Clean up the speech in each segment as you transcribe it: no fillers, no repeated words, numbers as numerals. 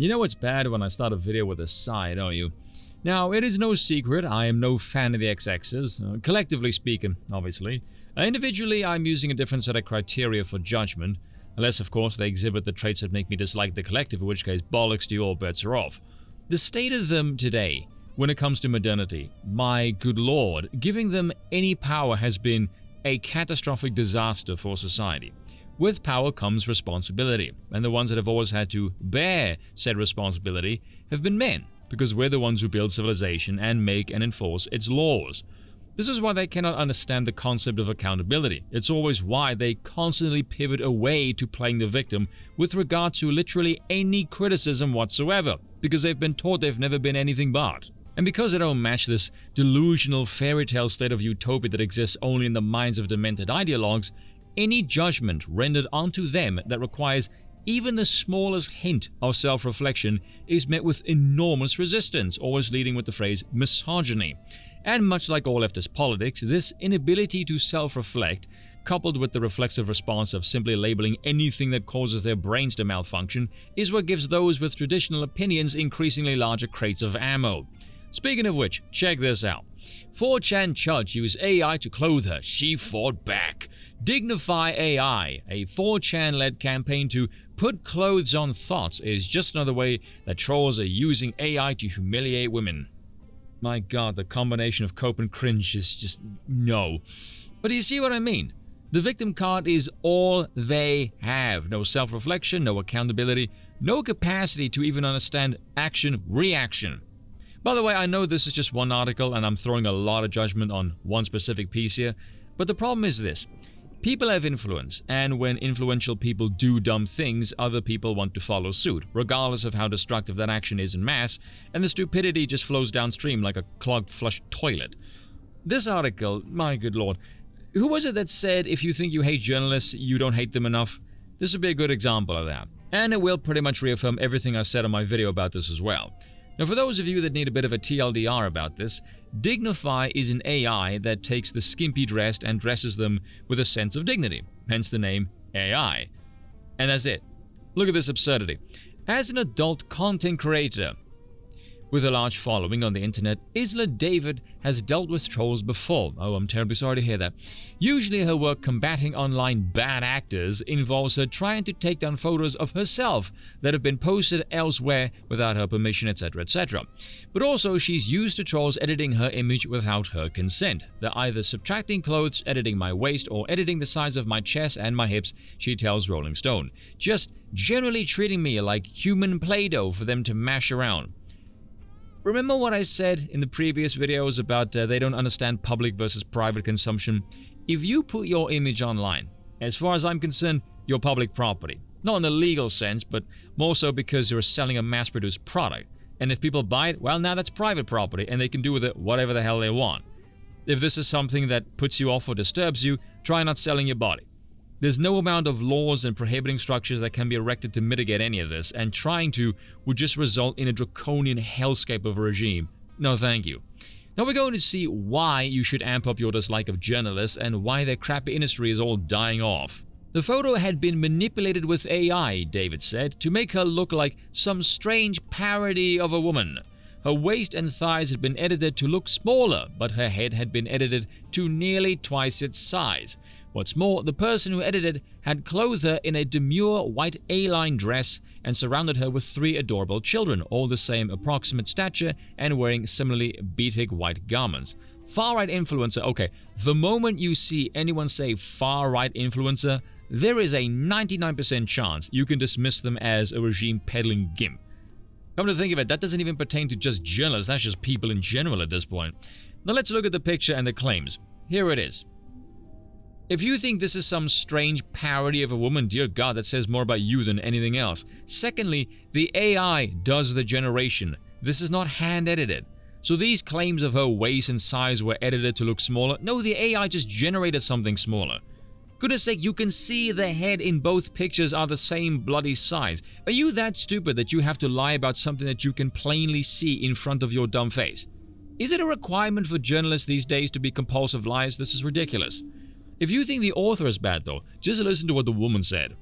You know it's bad when I start a video with a sigh, don't you? Now, it is no secret I am no fan of the XXs, collectively speaking, obviously. Individually, I'm using a different set of criteria for judgment, unless of course they exhibit the traits that make me dislike the collective, in which case bollocks to you, all bets are off. The state of them today, when it comes to modernity, my good lord, giving them any power has been a catastrophic disaster for society. With power comes responsibility, and the ones that have always had to bear said responsibility have been men, because we're the ones who build civilization and make and enforce its laws. This is why they cannot understand the concept of accountability. It's always why they constantly pivot away to playing the victim with regard to literally any criticism whatsoever, because they've been taught they've never been anything but. And because they don't match this delusional fairy tale state of utopia that exists only in the minds of demented ideologues, any judgment rendered onto them that requires even the smallest hint of self-reflection is met with enormous resistance, always leading with the phrase misogyny. And much like all leftist politics, this inability to self-reflect, coupled with the reflexive response of simply labeling anything that causes their brains to malfunction, is what gives those with traditional opinions increasingly larger crates of ammo. Speaking of which, check this out. 4chan Chuds used AI to clothe her. She fought back. DignifAI, a 4chan-led campaign to put clothes on thoughts, is just another way that trolls are using AI to humiliate women. My god, the combination of cope and cringe is just no. But do you see what I mean? The victim card is all they have. No self-reflection, no accountability, no capacity to even understand action-reaction. By the way, I know this is just one article and I'm throwing a lot of judgment on one specific piece here, but the problem is this. People have influence, and when influential people do dumb things, other people want to follow suit, regardless of how destructive that action is in mass, and the stupidity just flows downstream like a clogged flush toilet. This article, my good lord, who was it that said if you think you hate journalists, you don't hate them enough? This would be a good example of that. And it will pretty much reaffirm everything I said on my video about this as well. Now, for those of you that need a bit of a TLDR about this, DignifAI is an AI that takes the skimpy dressed and dresses them with a sense of dignity, hence the name AI. And that's it. Look at this absurdity. As an adult content creator with a large following on the internet, Isla David has dealt with trolls before. Oh, I'm terribly sorry to hear that. Usually her work combating online bad actors involves her trying to take down photos of herself that have been posted elsewhere without her permission, etc., etc. But also she's used to trolls editing her image without her consent. They're either subtracting clothes, editing my waist, or editing the size of my chest and my hips, she tells Rolling Stone. Just generally treating me like human Play-Doh for them to mash around. Remember what I said in the previous videos about they don't understand public versus private consumption? If you put your image online, as far as I'm concerned, you're public property. Not in a legal sense, but more so because you're selling a mass-produced product. And if people buy it, well, now that's private property, and they can do with it whatever the hell they want. If this is something that puts you off or disturbs you, try not selling your body. There's no amount of laws and prohibiting structures that can be erected to mitigate any of this, and trying to would just result in a draconian hellscape of a regime. No thank you. Now we're going to see why you should amp up your dislike of journalists and why their crappy industry is all dying off. The photo had been manipulated with AI, David said, to make her look like some strange parody of a woman. Her waist and thighs had been edited to look smaller, but her head had been edited to nearly twice its size. What's more, the person who edited had clothed her in a demure white A-line dress and surrounded her with 3 adorable children, all the same approximate stature and wearing similarly beating white garments. Far-right influencer. Okay, the moment you see anyone say far-right influencer, there is a 99% chance you can dismiss them as a regime-peddling gimp. Come to think of it, that doesn't even pertain to just journalists, that's just people in general at this point. Now let's look at the picture and the claims. Here it is. If you think this is some strange parody of a woman, dear God, that says more about you than anything else. Secondly, the AI does the generation. This is not hand-edited. So these claims of her waist and size were edited to look smaller. No, the AI just generated something smaller. Goodness sake, you can see the head in both pictures are the same bloody size. Are you that stupid that you have to lie about something that you can plainly see in front of your dumb face? Is it a requirement for journalists these days to be compulsive liars? This is ridiculous. If you think the author is bad though, just listen to what the woman said.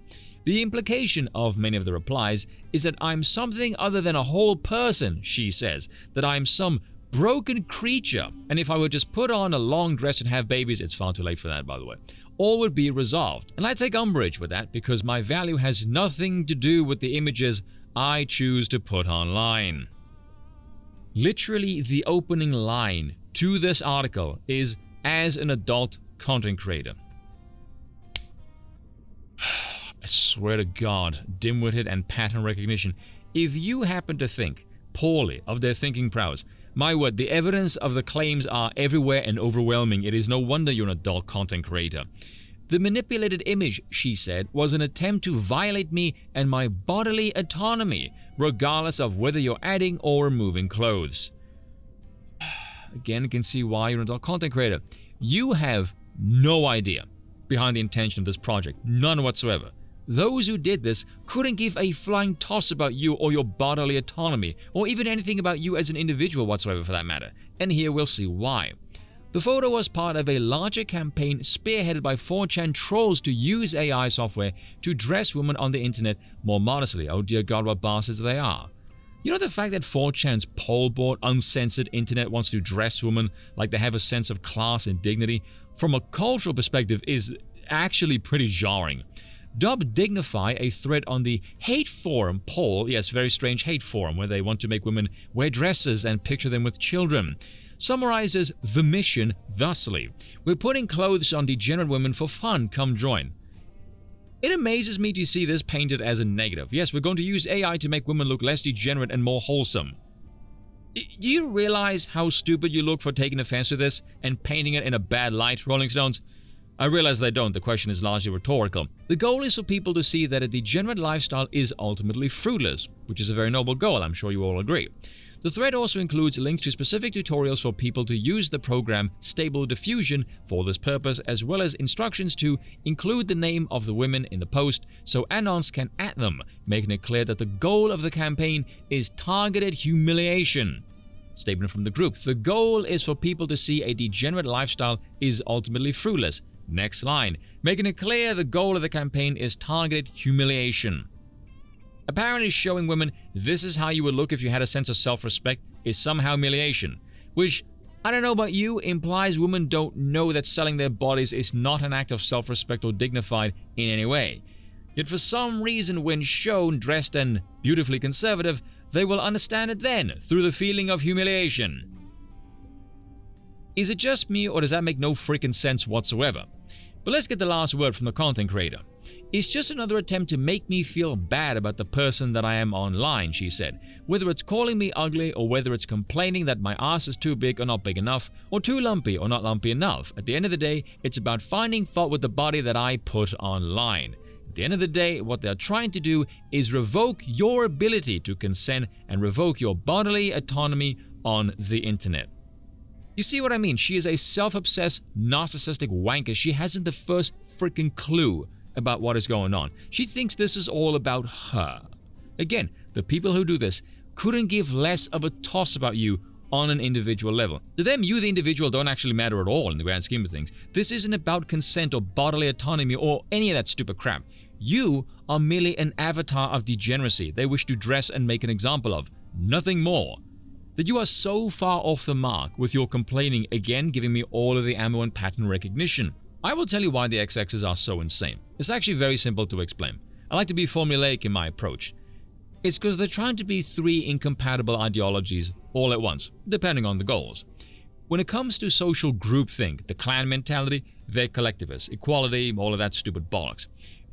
The implication of many of the replies is that I'm something other than a whole person, she says, that I'm some broken creature, and if I would just put on a long dress and have babies, it's far too late for that, by the way, all would be resolved. And I take umbrage with that because my value has nothing to do with the images I choose to put online. Literally, the opening line to this article is, as an adult content creator. I swear to God, dim-witted and pattern recognition. If you happen to think poorly of their thinking prowess, my word, the evidence of the claims are everywhere and overwhelming. It is no wonder you're an adult content creator. The manipulated image, she said, was an attempt to violate me and my bodily autonomy, regardless of whether you're adding or removing clothes. Again, you can see why you're an adult content creator. You have no idea behind the intention of this project, none whatsoever. Those who did this couldn't give a flying toss about you or your bodily autonomy, or even anything about you as an individual whatsoever for that matter. And here we'll see why. The photo was part of a larger campaign spearheaded by 4chan trolls to use AI software to dress women on the internet more modestly. Oh dear God, what bastards they are. You know, the fact that 4chan's pole board, uncensored internet wants to dress women like they have a sense of class and dignity, from a cultural perspective is actually pretty jarring. Dub DignifAI, a thread on the hate forum poll, yes, very strange hate forum, where they want to make women wear dresses and picture them with children, summarizes the mission thusly: we're putting clothes on degenerate women for fun, come join. It amazes me to see this painted as a negative. Yes, we're going to use AI to make women look less degenerate and more wholesome. Do you realize how stupid you look for taking offense to this and painting it in a bad light, Rolling Stones? I realize they don't, the question is largely rhetorical. The goal is for people to see that a degenerate lifestyle is ultimately fruitless, which is a very noble goal, I'm sure you all agree. The thread also includes links to specific tutorials for people to use the program Stable Diffusion for this purpose, as well as instructions to include the name of the women in the post so Anons can at them, making it clear that the goal of the campaign is targeted humiliation. Statement from the group: the goal is for people to see a degenerate lifestyle is ultimately fruitless. Next line, making it clear the goal of the campaign is targeted humiliation. Apparently showing women this is how you would look if you had a sense of self-respect is somehow humiliation, which, I don't know about you, implies women don't know that selling their bodies is not an act of self-respect or dignified in any way. Yet for some reason, when shown dressed and beautifully conservative, they will understand it then, through the feeling of humiliation. Is it just me, or does that make no freaking sense whatsoever? But let's get the last word from the content creator. It's just another attempt to make me feel bad about the person that I am online, she said. Whether it's calling me ugly, or whether it's complaining that my ass is too big or not big enough, or too lumpy or not lumpy enough. At the end of the day, it's about finding fault with the body that I put online. At the end of the day, what they're trying to do is revoke your ability to consent and revoke your bodily autonomy on the internet. You see what I mean? She is a self-obsessed, narcissistic wanker. She hasn't the first freaking clue about what is going on. She thinks this is all about her. Again, the people who do this couldn't give less of a toss about you on an individual level. To them, you, the individual, don't actually matter at all in the grand scheme of things. This isn't about consent or bodily autonomy or any of that stupid crap. You are merely an avatar of degeneracy they wish to dress and make an example of. Nothing more. That you are so far off the mark with your complaining, again giving me all of the ammo and pattern recognition. I will tell you why the XXs are so insane. It's actually very simple to explain. I like to be formulaic in my approach. It's because they're trying to be three incompatible ideologies all at once, depending on the goals. When it comes to social groupthink, the clan mentality, they're collectivists, equality, all of that stupid bollocks.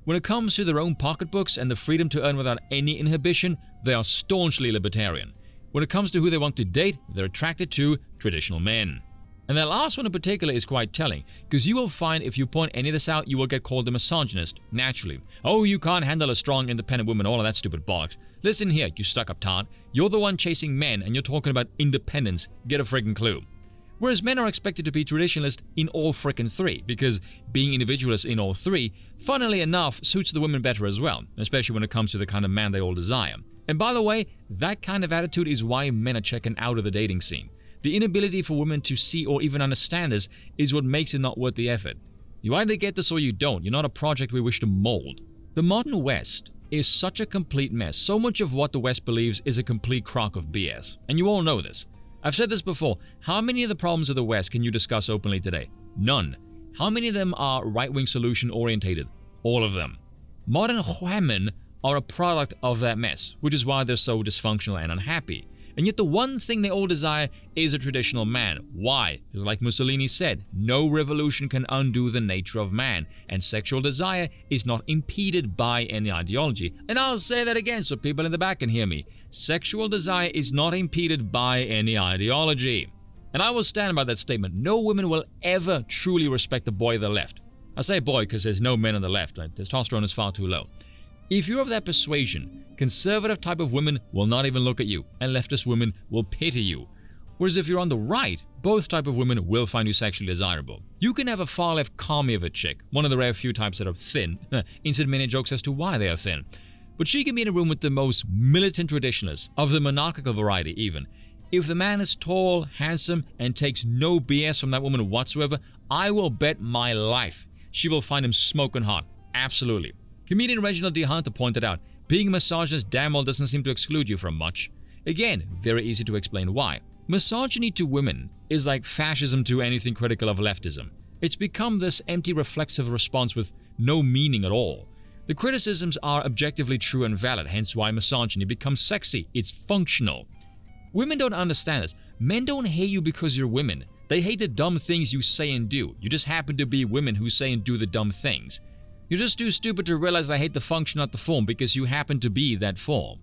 When it comes to their own pocketbooks and the freedom to earn without any inhibition, they are staunchly libertarian. When it comes to who they want to date, they're attracted to traditional men. And that last one in particular is quite telling, because you will find if you point any of this out, you will get called a misogynist, naturally. Oh, you can't handle a strong, independent woman, all of that stupid bollocks. Listen here, you stuck-up tart. You're the one chasing men, and you're talking about independence. Get a friggin' clue. Whereas men are expected to be traditionalist in all frickin' three, because being individualist in all three, funnily enough, suits the women better as well, especially when it comes to the kind of man they all desire. And by the way, that kind of attitude is why men are checking out of the dating scene. The inability for women to see or even understand this is what makes it not worth the effort. You either get this or you don't. You're not a project we wish to mold. The modern West is such a complete mess. So much of what the West believes is a complete crock of BS. And you all know this. I've said this before. How many of the problems of the West can you discuss openly today? None. How many of them are right-wing solution orientated? All of them. Modern women are a product of that mess, which is why they're so dysfunctional and unhappy. And yet the one thing they all desire is a traditional man. Why? Because like Mussolini said, no revolution can undo the nature of man, and sexual desire is not impeded by any ideology. And I'll say that again so people in the back can hear me. Sexual desire is not impeded by any ideology. And I will stand by that statement. No woman will ever truly respect a boy of the left. I say boy because there's no men on the left. Right? Testosterone is far too low. If you're of that persuasion, conservative type of women will not even look at you, and leftist women will pity you. Whereas if you're on the right, both type of women will find you sexually desirable. You can have a far left commie of a chick, one of the rare few types that are thin, insert many jokes as to why they are thin. But she can be in a room with the most militant traditionalists, of the monarchical variety even. If the man is tall, handsome, and takes no BS from that woman whatsoever, I will bet my life she will find him smoking hot. Absolutely. Comedian Reginald D. Hunter pointed out, being a misogynist damn well doesn't seem to exclude you from much. Again, very easy to explain why. Misogyny to women is like fascism to anything critical of leftism. It's become this empty reflexive response with no meaning at all. The criticisms are objectively true and valid, hence why misogyny becomes sexy. It's functional. Women don't understand this. Men don't hate you because you're women. They hate the dumb things you say and do. You just happen to be women who say and do the dumb things. You're just too stupid to realize they hate the function, not the form, because you happen to be that form.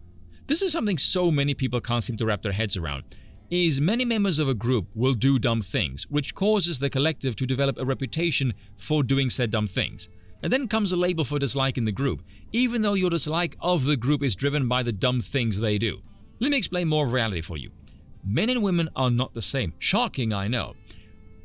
This is something so many people can't seem to wrap their heads around, is many members of a group will do dumb things, which causes the collective to develop a reputation for doing said dumb things. And then comes a label for dislike in the group, even though your dislike of the group is driven by the dumb things they do. Let me explain more of reality for you. Men and women are not the same. Shocking, I know.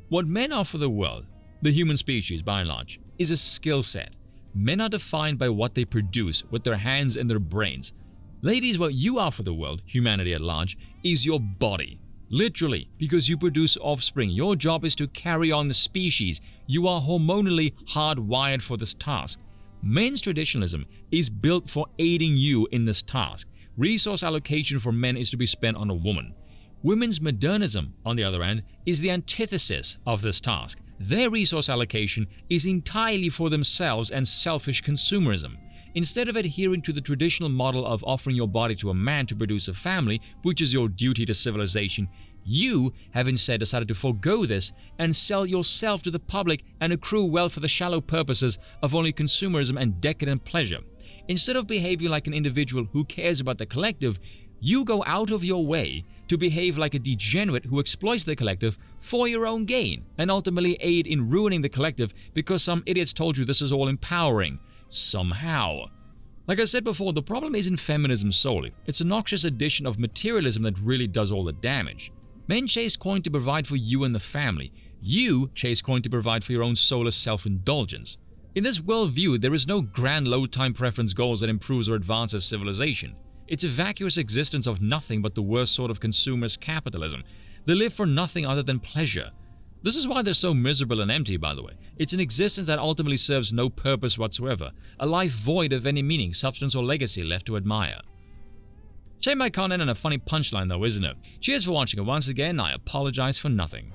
What men are for the world, the human species by and large, is a skill set. Men are defined by what they produce with their hands and their brains. Ladies, what you are for the world, humanity at large, is your body. Literally, because you produce offspring. Your job is to carry on the species. You are hormonally hardwired for this task. Men's traditionalism is built for aiding you in this task. Resource allocation for men is to be spent on a woman. Women's modernism, on the other hand, is the antithesis of this task. Their resource allocation is entirely for themselves and selfish consumerism. Instead of adhering to the traditional model of offering your body to a man to produce a family, which is your duty to civilization, you have instead decided to forego this and sell yourself to the public and accrue wealth for the shallow purposes of only consumerism and decadent pleasure. Instead of behaving like an individual who cares about the collective, you go out of your way to behave like a degenerate who exploits the collective for your own gain and ultimately aid in ruining the collective because some idiots told you this is all empowering. Somehow. Like I said before, the problem isn't feminism solely. It's a noxious addition of materialism that really does all the damage. Men chase coin to provide for you and the family. You chase coin to provide for your own soulless self-indulgence. In this worldview, there is no grand low-time preference goals that improves or advances civilization. It's a vacuous existence of nothing but the worst sort of consumerist capitalism. They live for nothing other than pleasure. This is why they're so miserable and empty, by the way. It's an existence that ultimately serves no purpose whatsoever, a life void of any meaning, substance, or legacy left to admire. Shame my content and a funny punchline though, isn't it? Cheers for watching, and once again, I apologize for nothing.